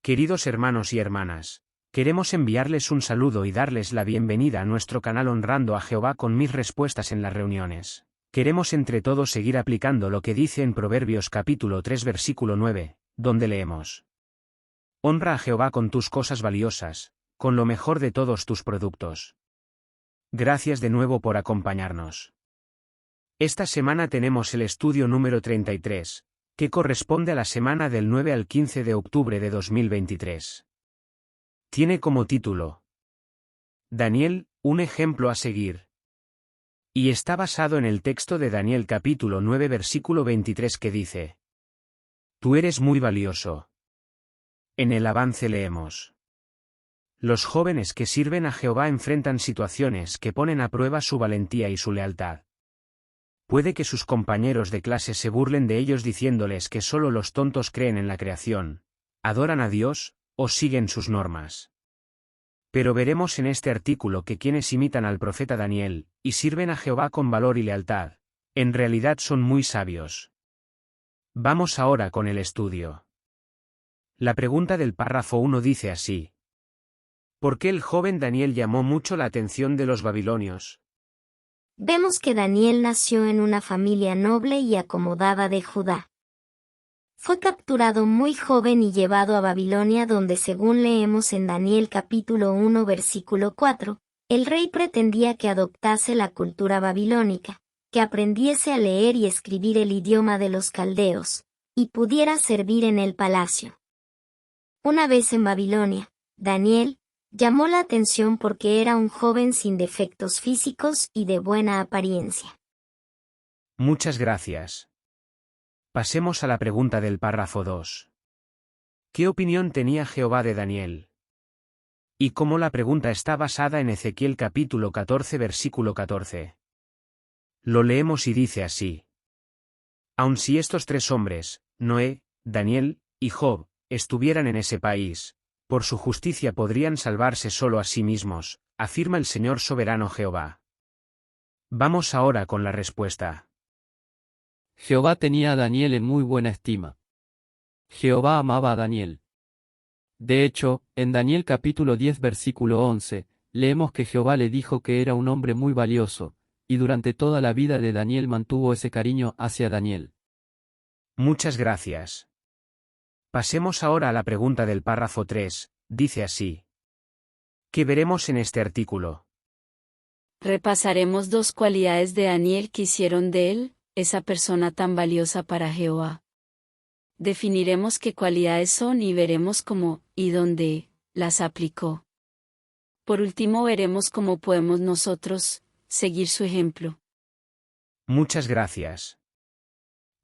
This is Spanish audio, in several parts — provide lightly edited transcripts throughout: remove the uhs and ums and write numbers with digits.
Queridos hermanos y hermanas, queremos enviarles un saludo y darles la bienvenida a nuestro canal Honrando a Jehová con mis respuestas en las reuniones. Queremos entre todos seguir aplicando lo que dice en Proverbios capítulo 3 versículo 9, donde leemos: Honra a Jehová con tus cosas valiosas, con lo mejor de todos tus productos. Gracias de nuevo por acompañarnos. Esta semana tenemos el estudio número 33, que corresponde a la semana del 9 al 15 de octubre de 2023. Tiene como título: Daniel, un ejemplo a seguir. Y está basado en el texto de Daniel capítulo 9 versículo 23 que dice: Tú eres muy valioso. En el avance leemos: Los jóvenes que sirven a Jehová enfrentan situaciones que ponen a prueba su valentía y su lealtad. Puede que sus compañeros de clase se burlen de ellos diciéndoles que solo los tontos creen en la creación, adoran a Dios, o siguen sus normas. Pero veremos en este artículo que quienes imitan al profeta Daniel, y sirven a Jehová con valor y lealtad, en realidad son muy sabios. Vamos ahora con el estudio. La pregunta del párrafo 1 dice así: ¿Por qué el joven Daniel llamó mucho la atención de los babilonios? Vemos que Daniel nació en una familia noble y acomodada de Judá. Fue capturado muy joven y llevado a Babilonia, donde, según leemos en Daniel capítulo 1 versículo 4, el rey pretendía que adoptase la cultura babilónica, que aprendiese a leer y escribir el idioma de los caldeos, y pudiera servir en el palacio. Una vez en Babilonia, Daniel llamó la atención porque era un joven sin defectos físicos y de buena apariencia. Muchas gracias. Pasemos a la pregunta del párrafo 2. ¿Qué opinión tenía Jehová de Daniel? Y como la pregunta está basada en Ezequiel capítulo 14 versículo 14. Lo leemos y dice así: Aun si estos tres hombres, Noé, Daniel y Job, estuvieran en ese país, por su justicia podrían salvarse solo a sí mismos, afirma el Señor soberano Jehová. Vamos ahora con la respuesta. Jehová tenía a Daniel en muy buena estima. Jehová amaba a Daniel. De hecho, en Daniel capítulo 10 versículo 11, leemos que Jehová le dijo que era un hombre muy valioso, y durante toda la vida de Daniel mantuvo ese cariño hacia Daniel. Muchas gracias. Pasemos ahora a la pregunta del párrafo 3, dice así: ¿Qué veremos en este artículo? Repasaremos dos cualidades de Daniel que hicieron de él esa persona tan valiosa para Jehová. Definiremos qué cualidades son y veremos cómo y dónde las aplicó. Por último, veremos cómo podemos nosotros seguir su ejemplo. Muchas gracias.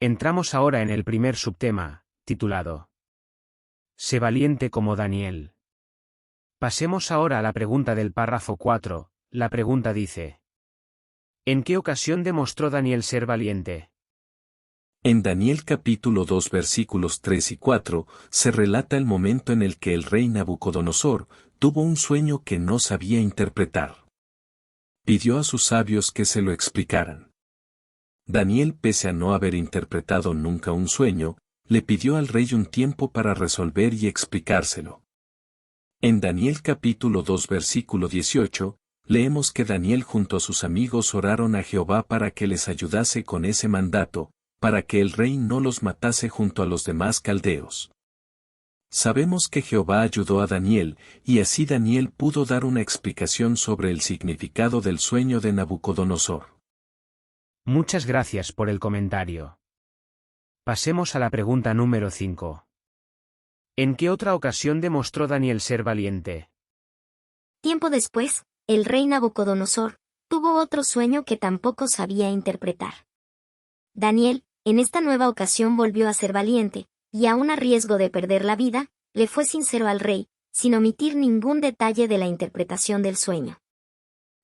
Entramos ahora en el primer subtema, titulado Sé valiente como Daniel. Pasemos ahora a la pregunta del párrafo 4. La pregunta dice: ¿En qué ocasión demostró Daniel ser valiente? En Daniel capítulo 2 versículos 3 y 4, se relata el momento en el que el rey Nabucodonosor tuvo un sueño que no sabía interpretar. Pidió a sus sabios que se lo explicaran. Daniel, pese a no haber interpretado nunca un sueño, le pidió al rey un tiempo para resolver y explicárselo. En Daniel capítulo 2 versículo 18, leemos que Daniel junto a sus amigos oraron a Jehová para que les ayudase con ese mandato, para que el rey no los matase junto a los demás caldeos. Sabemos que Jehová ayudó a Daniel, y así Daniel pudo dar una explicación sobre el significado del sueño de Nabucodonosor. Muchas gracias por el comentario. Pasemos a la pregunta número 5. ¿En qué otra ocasión demostró Daniel ser valiente? Tiempo después, el rey Nabucodonosor tuvo otro sueño que tampoco sabía interpretar. Daniel, en esta nueva ocasión, volvió a ser valiente, y aun a riesgo de perder la vida, le fue sincero al rey, sin omitir ningún detalle de la interpretación del sueño.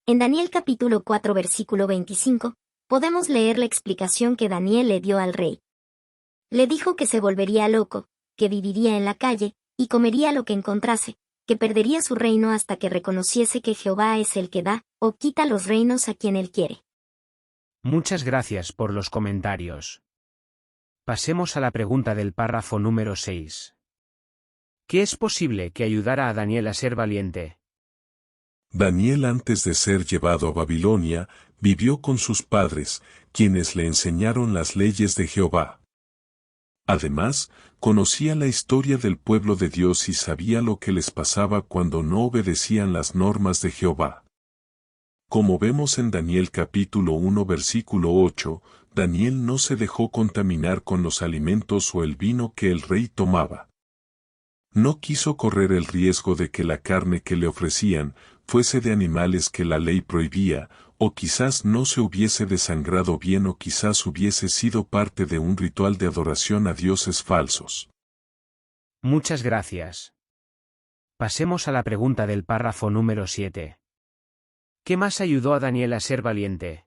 En Daniel capítulo 4 versículo 25, podemos leer la explicación que Daniel le dio al rey. Le dijo que se volvería loco, que viviría en la calle, y comería lo que encontrase, que perdería su reino hasta que reconociese que Jehová es el que da, o quita los reinos a quien él quiere. Muchas gracias por los comentarios. Pasemos a la pregunta del párrafo número 6. ¿Qué es posible que ayudara a Daniel a ser valiente? Daniel, antes de ser llevado a Babilonia, vivió con sus padres, quienes le enseñaron las leyes de Jehová. Además, conocía la historia del pueblo de Dios y sabía lo que les pasaba cuando no obedecían las normas de Jehová. Como vemos en Daniel capítulo 1 versículo 8, Daniel no se dejó contaminar con los alimentos o el vino que el rey tomaba. No quiso correr el riesgo de que la carne que le ofrecían fuese de animales que la ley prohibía, o quizás no se hubiese desangrado bien o quizás hubiese sido parte de un ritual de adoración a dioses falsos. Muchas gracias. Pasemos a la pregunta del párrafo número 7. ¿Qué más ayudó a Daniel a ser valiente?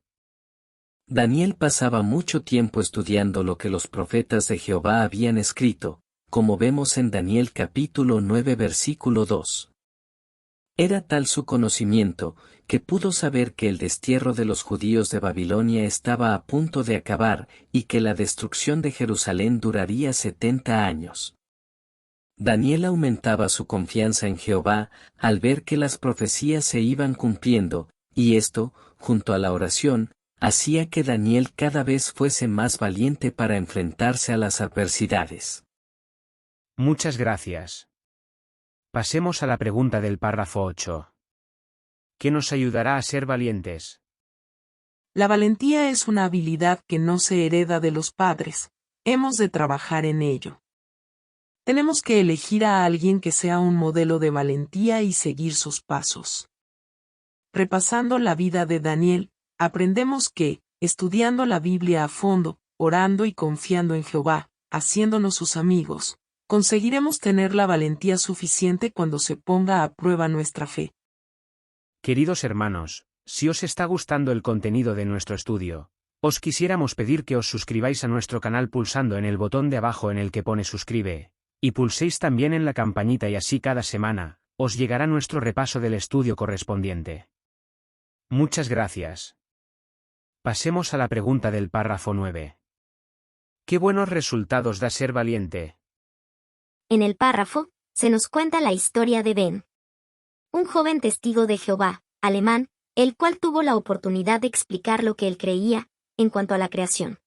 Daniel pasaba mucho tiempo estudiando lo que los profetas de Jehová habían escrito, como vemos en Daniel capítulo 9 versículo 2. Era tal su conocimiento, que pudo saber que el destierro de los judíos de Babilonia estaba a punto de acabar, y que la destrucción de Jerusalén duraría 70 años. Daniel aumentaba su confianza en Jehová, al ver que las profecías se iban cumpliendo, y esto, junto a la oración, hacía que Daniel cada vez fuese más valiente para enfrentarse a las adversidades. Muchas gracias. Pasemos a la pregunta del párrafo 8. ¿Qué nos ayudará a ser valientes? La valentía es una habilidad que no se hereda de los padres. Hemos de trabajar en ello. Tenemos que elegir a alguien que sea un modelo de valentía y seguir sus pasos. Repasando la vida de Daniel, aprendemos que, estudiando la Biblia a fondo, orando y confiando en Jehová, haciéndonos sus amigos, conseguiremos tener la valentía suficiente cuando se ponga a prueba nuestra fe. Queridos hermanos, si os está gustando el contenido de nuestro estudio, os quisiéramos pedir que os suscribáis a nuestro canal pulsando en el botón de abajo en el que pone suscribe, y pulséis también en la campanita y así cada semana, os llegará nuestro repaso del estudio correspondiente. Muchas gracias. Pasemos a la pregunta del párrafo 9. ¿Qué buenos resultados da ser valiente? En el párrafo, se nos cuenta la historia de Ben, un joven testigo de Jehová, alemán, el cual tuvo la oportunidad de explicar lo que él creía, en cuanto a la creación.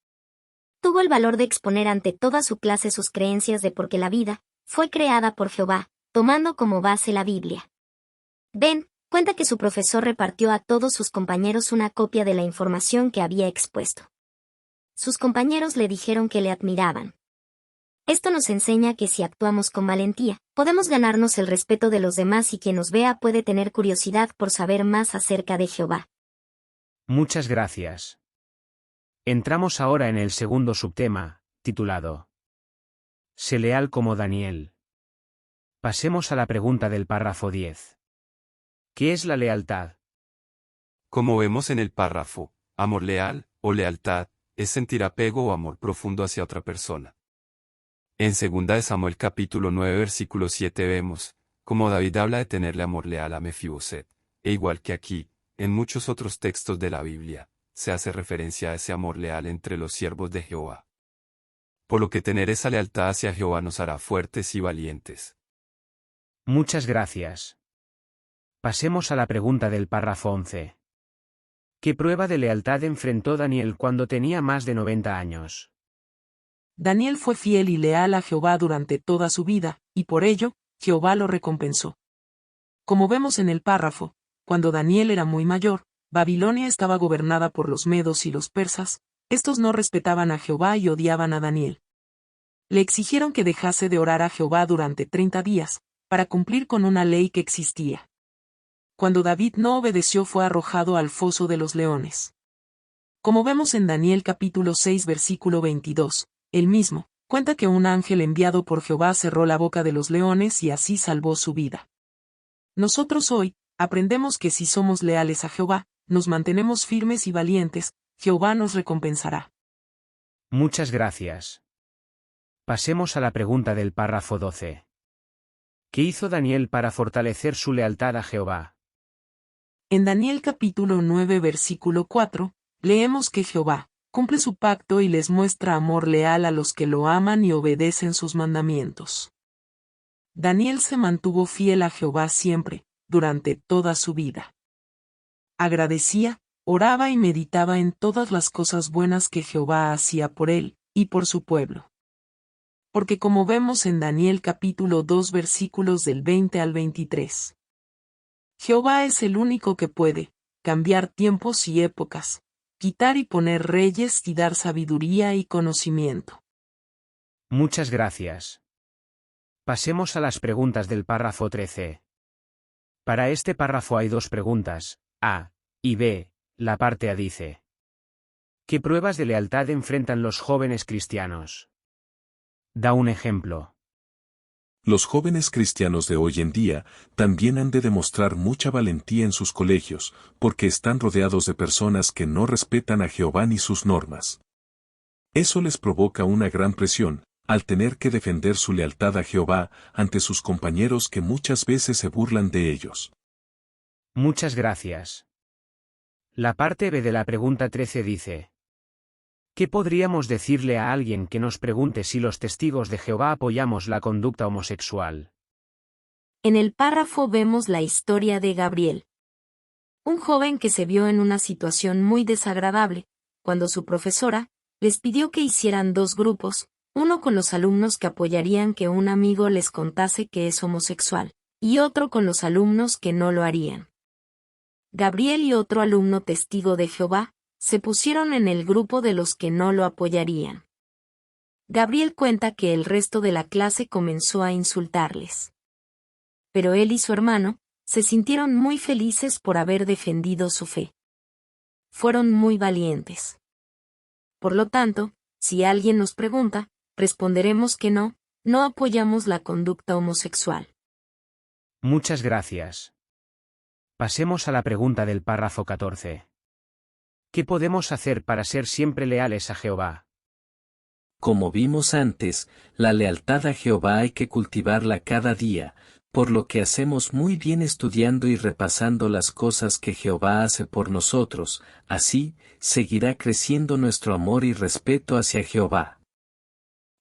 Tuvo el valor de exponer ante toda su clase sus creencias de por qué la vida fue creada por Jehová, tomando como base la Biblia. Ben cuenta que su profesor repartió a todos sus compañeros una copia de la información que había expuesto. Sus compañeros le dijeron que le admiraban. Esto nos enseña que si actuamos con valentía, podemos ganarnos el respeto de los demás y quien nos vea puede tener curiosidad por saber más acerca de Jehová. Muchas gracias. Entramos ahora en el segundo subtema, titulado Sé leal como Daniel. Pasemos a la pregunta del párrafo 10. ¿Qué es la lealtad? Como vemos en el párrafo, amor leal, o lealtad, es sentir apego o amor profundo hacia otra persona. En 2 de Samuel capítulo 9 versículo 7 vemos, como David habla de tenerle amor leal a Mefiboset, e igual que aquí, en muchos otros textos de la Biblia, se hace referencia a ese amor leal entre los siervos de Jehová. Por lo que tener esa lealtad hacia Jehová nos hará fuertes y valientes. Muchas gracias. Pasemos a la pregunta del párrafo 11. ¿Qué prueba de lealtad enfrentó Daniel cuando tenía más de 90 años? Daniel fue fiel y leal a Jehová durante toda su vida, y por ello, Jehová lo recompensó. Como vemos en el párrafo, cuando Daniel era muy mayor, Babilonia estaba gobernada por los medos y los persas. Estos no respetaban a Jehová y odiaban a Daniel. Le exigieron que dejase de orar a Jehová durante 30 días, para cumplir con una ley que existía. Cuando David no obedeció fue arrojado al foso de los leones. Como vemos en Daniel capítulo 6 versículo 22, él mismo cuenta que un ángel enviado por Jehová cerró la boca de los leones y así salvó su vida. Nosotros hoy, aprendemos que si somos leales a Jehová, nos mantenemos firmes y valientes, Jehová nos recompensará. Muchas gracias. Pasemos a la pregunta del párrafo 12. ¿Qué hizo Daniel para fortalecer su lealtad a Jehová? En Daniel capítulo 9 versículo 4, leemos que Jehová cumple su pacto y les muestra amor leal a los que lo aman y obedecen sus mandamientos. Daniel se mantuvo fiel a Jehová siempre, durante toda su vida. Agradecía, oraba y meditaba en todas las cosas buenas que Jehová hacía por él, y por su pueblo. Porque como vemos en Daniel capítulo 2 versículos del 20 al 23. Jehová es el único que puede cambiar tiempos y épocas, quitar y poner reyes y dar sabiduría y conocimiento. Muchas gracias. Pasemos a las preguntas del párrafo 13. Para este párrafo hay dos preguntas, A y B. La parte A dice: ¿qué pruebas de lealtad enfrentan los jóvenes cristianos? Da un ejemplo. Los jóvenes cristianos de hoy en día también han de demostrar mucha valentía en sus colegios, porque están rodeados de personas que no respetan a Jehová ni sus normas. Eso les provoca una gran presión, al tener que defender su lealtad a Jehová ante sus compañeros que muchas veces se burlan de ellos. Muchas gracias. La parte B de la pregunta 13 dice: ¿qué podríamos decirle a alguien que nos pregunte si los testigos de Jehová apoyamos la conducta homosexual? En el párrafo vemos la historia de Gabriel. Un joven que se vio en una situación muy desagradable, cuando su profesora les pidió que hicieran dos grupos, uno con los alumnos que apoyarían que un amigo les contase que es homosexual, y otro con los alumnos que no lo harían. Gabriel y otro alumno testigo de Jehová se pusieron en el grupo de los que no lo apoyarían. Gabriel cuenta que el resto de la clase comenzó a insultarles. Pero él y su hermano se sintieron muy felices por haber defendido su fe. Fueron muy valientes. Por lo tanto, si alguien nos pregunta, responderemos que no apoyamos la conducta homosexual. Muchas gracias. Pasemos a la pregunta del párrafo 14. ¿Qué podemos hacer para ser siempre leales a Jehová? Como vimos antes, la lealtad a Jehová hay que cultivarla cada día, por lo que hacemos muy bien estudiando y repasando las cosas que Jehová hace por nosotros, así, seguirá creciendo nuestro amor y respeto hacia Jehová.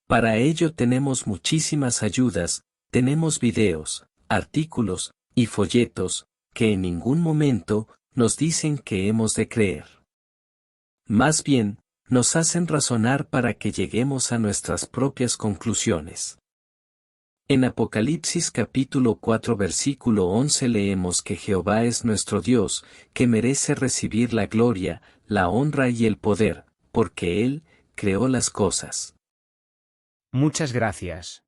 Para ello tenemos muchísimas ayudas, tenemos videos, artículos y folletos, que en ningún momento nos dicen que hemos de creer. Más bien, nos hacen razonar para que lleguemos a nuestras propias conclusiones. En Apocalipsis capítulo 4 versículo 11 leemos que Jehová es nuestro Dios, que merece recibir la gloria, la honra y el poder, porque Él creó las cosas. Muchas gracias.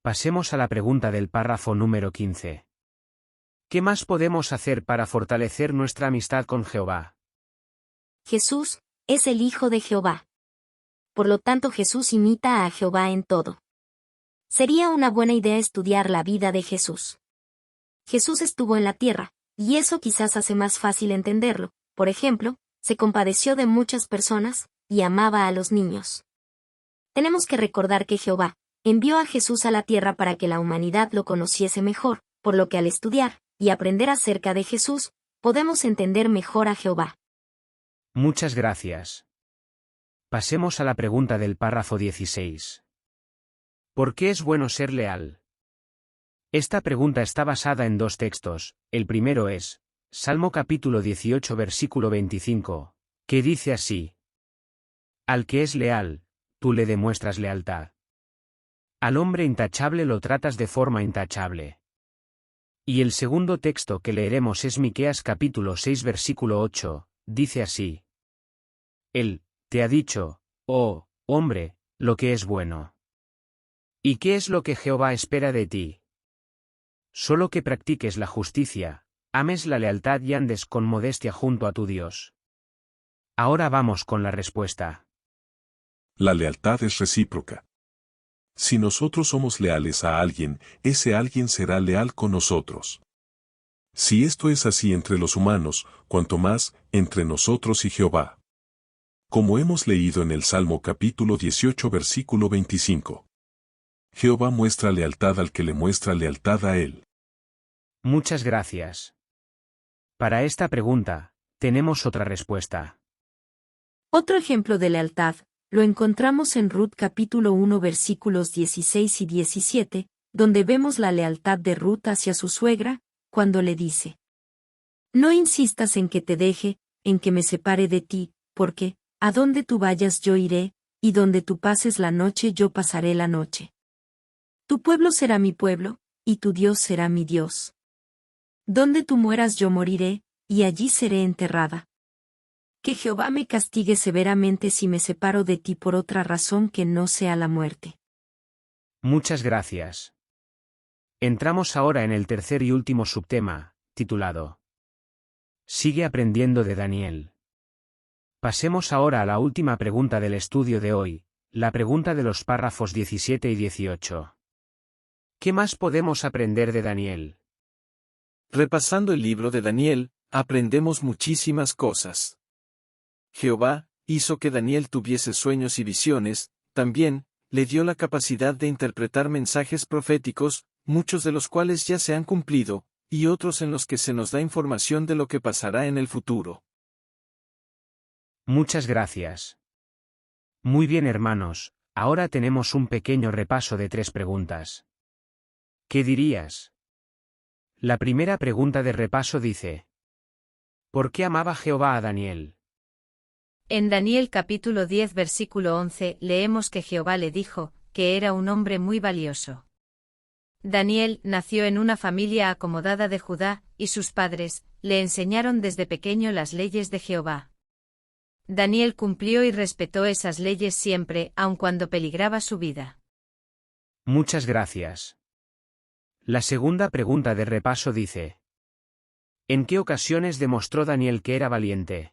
Pasemos a la pregunta del párrafo número 15. ¿Qué más podemos hacer para fortalecer nuestra amistad con Jehová? Jesús es el Hijo de Jehová. Por lo tanto, Jesús imita a Jehová en todo. Sería una buena idea estudiar la vida de Jesús. Jesús estuvo en la tierra, y eso quizás hace más fácil entenderlo. Por ejemplo, se compadeció de muchas personas, y amaba a los niños. Tenemos que recordar que Jehová envió a Jesús a la tierra para que la humanidad lo conociese mejor, por lo que al estudiar y aprender acerca de Jesús, podemos entender mejor a Jehová. Muchas gracias. Pasemos a la pregunta del párrafo 16. ¿Por qué es bueno ser leal? Esta pregunta está basada en dos textos. El primero es Salmo capítulo 18 versículo 25, que dice así: al que es leal, tú le demuestras lealtad. Al hombre intachable lo tratas de forma intachable. Y el segundo texto que leeremos es Miqueas capítulo 6 versículo 8, dice así: Él te ha dicho, oh, hombre, lo que es bueno. ¿Y qué es lo que Jehová espera de ti? Solo que practiques la justicia, ames la lealtad y andes con modestia junto a tu Dios. Ahora vamos con la respuesta. La lealtad es recíproca. Si nosotros somos leales a alguien, ese alguien será leal con nosotros. Si esto es así entre los humanos, cuanto más, entre nosotros y Jehová. Como hemos leído en el Salmo capítulo 18 versículo 25. Jehová muestra lealtad al que le muestra lealtad a él. Muchas gracias. Para esta pregunta, tenemos otra respuesta. Otro ejemplo de lealtad lo encontramos en Ruth capítulo 1 versículos 16 y 17, donde vemos la lealtad de Ruth hacia su suegra, cuando le dice: no insistas en que te deje, en que me separe de ti, porque, a donde tú vayas yo iré, y donde tú pases la noche yo pasaré la noche. Tu pueblo será mi pueblo, y tu Dios será mi Dios. Donde tú mueras yo moriré, y allí seré enterrada. Que Jehová me castigue severamente si me separo de ti por otra razón que no sea la muerte. Muchas gracias. Entramos ahora en el tercer y último subtema, titulado Sigue aprendiendo de Daniel. Pasemos ahora a la última pregunta del estudio de hoy, la pregunta de los párrafos 17 y 18. ¿Qué más podemos aprender de Daniel? Repasando el libro de Daniel, aprendemos muchísimas cosas. Jehová hizo que Daniel tuviese sueños y visiones, también le dio la capacidad de interpretar mensajes proféticos, muchos de los cuales ya se han cumplido, y otros en los que se nos da información de lo que pasará en el futuro. Muchas gracias. Muy bien, hermanos, ahora tenemos un pequeño repaso de 3 preguntas. ¿Qué dirías? La primera pregunta de repaso dice: ¿por qué amaba Jehová a Daniel? En Daniel capítulo 10 versículo 11 leemos que Jehová le dijo, que era un hombre muy valioso. Daniel nació en una familia acomodada de Judá, y sus padres le enseñaron desde pequeño las leyes de Jehová. Daniel cumplió y respetó esas leyes siempre, aun cuando peligraba su vida. Muchas gracias. La segunda pregunta de repaso dice: ¿en qué ocasiones demostró Daniel que era valiente?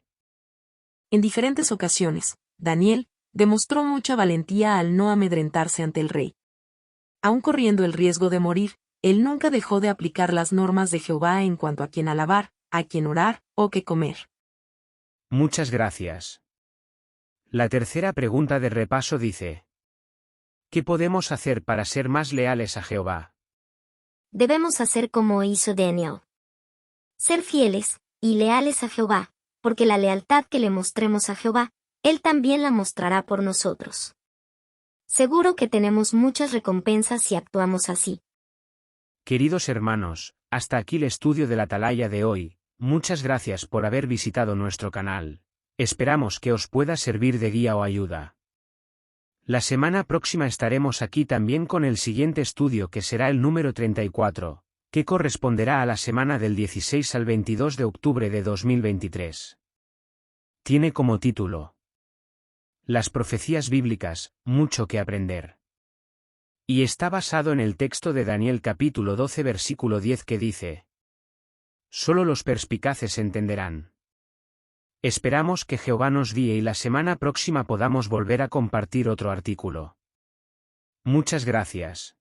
En diferentes ocasiones, Daniel demostró mucha valentía al no amedrentarse ante el rey. Aun corriendo el riesgo de morir, él nunca dejó de aplicar las normas de Jehová en cuanto a quién alabar, a quién orar, o qué comer. Muchas gracias. La tercera pregunta de repaso dice: ¿qué podemos hacer para ser más leales a Jehová? Debemos hacer como hizo Daniel. Ser fieles y leales a Jehová, porque la lealtad que le mostremos a Jehová, Él también la mostrará por nosotros. Seguro que tenemos muchas recompensas si actuamos así. Queridos hermanos, hasta aquí el estudio de la Atalaya de hoy. Muchas gracias por haber visitado nuestro canal. Esperamos que os pueda servir de guía o ayuda. La semana próxima estaremos aquí también con el siguiente estudio, que será el número 34, que corresponderá a la semana del 16 al 22 de octubre de 2023. Tiene como título: Las profecías bíblicas, mucho que aprender. Y está basado en el texto de Daniel capítulo 12 versículo 10 que dice: solo los perspicaces entenderán. Esperamos que Jehová nos guíe y la semana próxima podamos volver a compartir otro artículo. Muchas gracias.